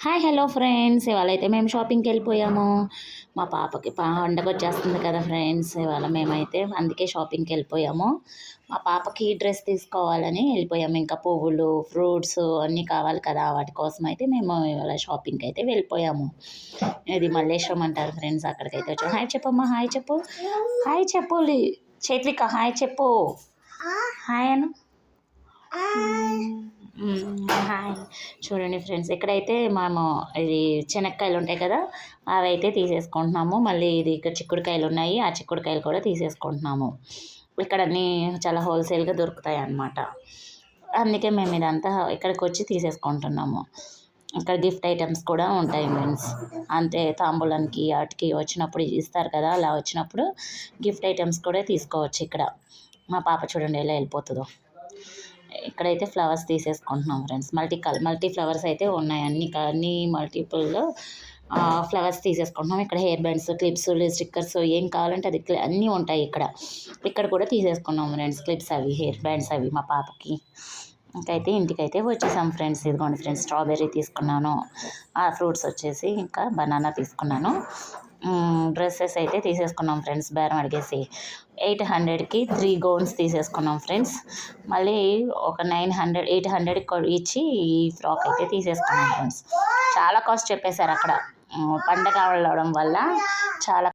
Hi hello friends, ఇవాళ అయితే మేము షాపింగ్కి వెళ్ళిపోయాము. మా పాపకి పండగ వచ్చేస్తుంది కదా ఫ్రెండ్స్, ఇవాళ మేమైతే అందుకే షాపింగ్కి వెళ్ళిపోయాము. మా పాపకి డ్రెస్ తీసుకోవాలని వెళ్ళిపోయాము. ఇంకా పువ్వులు, ఫ్రూట్స్ అన్నీ కావాలి కదా, వాటి కోసం అయితే మేము ఇవాళ షాపింగ్కి అయితే వెళ్ళిపోయాము. ఇది మల్లేశ్వరం అంటారు ఫ్రెండ్స్, అక్కడికైతే వచ్చాము. హాయ్ చెప్పమ్మా, హాయ్ చెప్పు, హాయ్ చెప్పు చైత్రిక, హాయ్ చెప్పు, హాయ్ అను. హాయ్. చూడండి ఫ్రెండ్స్, ఇక్కడైతే మేము ఇది శనక్కాయలు ఉంటాయి కదా, అవి అయితే తీసేసుకుంటున్నాము. మళ్ళీ ఇది ఇక్కడ చిక్కుడుకాయలు ఉన్నాయి, ఆ చిక్కుడుకాయలు కూడా తీసేసుకుంటున్నాము. ఇక్కడ అన్నీ చాలా హోల్సేల్గా దొరుకుతాయి అన్నమాట. అందుకే మేము ఇదంతా ఇక్కడికి వచ్చి తీసేసుకుంటున్నాము. ఇక్కడ గిఫ్ట్ ఐటమ్స్ కూడా ఉంటాయి ఫ్రెండ్స్. అంతే, తాంబూలానికి వాటికి వచ్చినప్పుడు ఇస్తారు కదా, అలా వచ్చినప్పుడు గిఫ్ట్ ఐటమ్స్ కూడా తీసుకోవచ్చు ఇక్కడ. మా పాప చూడండి ఎలా వెళ్ళిపోతుందో. ఇక్కడైతే ఫ్లవర్స్ తీసేసుకుంటున్నాం ఫ్రెండ్స్. మల్టీ ఫ్లవర్స్ అయితే ఉన్నాయి, అన్ని మల్టిపుల్ ఫ్లవర్స్ తీసేసుకుంటున్నాం. ఇక్కడ హెయిర్ బ్యాండ్స్, క్లిప్స్, స్టిక్కర్స్ ఏం కావాలంటే అది అన్నీ ఉంటాయి ఇక్కడ. ఇక్కడ కూడా తీసేసుకున్నాం ఫ్రెండ్స్, క్లిప్స్ అవి, హెయిర్ బ్యాండ్స్ అవి మా పాపకి. ఇంకైతే ఇంటికైతే వచ్చేసాం ఫ్రెండ్స్. ఇదిగోండి ఫ్రెండ్స్, స్ట్రాబెర్రీ తీసుకున్నాను, ఆ ఫ్రూట్స్ వచ్చేసి ఇంకా బనానా తీసుకున్నాను. డ్రెస్సెస్ అయితే తీసేసుకున్నాం ఫ్రెండ్స్, బేరం అడిగేసి 800కి 3 గౌన్స్ తీసేసుకున్నాం ఫ్రెండ్స్. మళ్ళీ ఒక 800 ఇచ్చి ఈ ఫ్రాక్ అయితే తీసేసుకున్నాం ఫ్రెండ్స్. చాలా కాస్ట్ చెప్పేశారు అక్కడ. పండగ అవడం వల్ల చాలా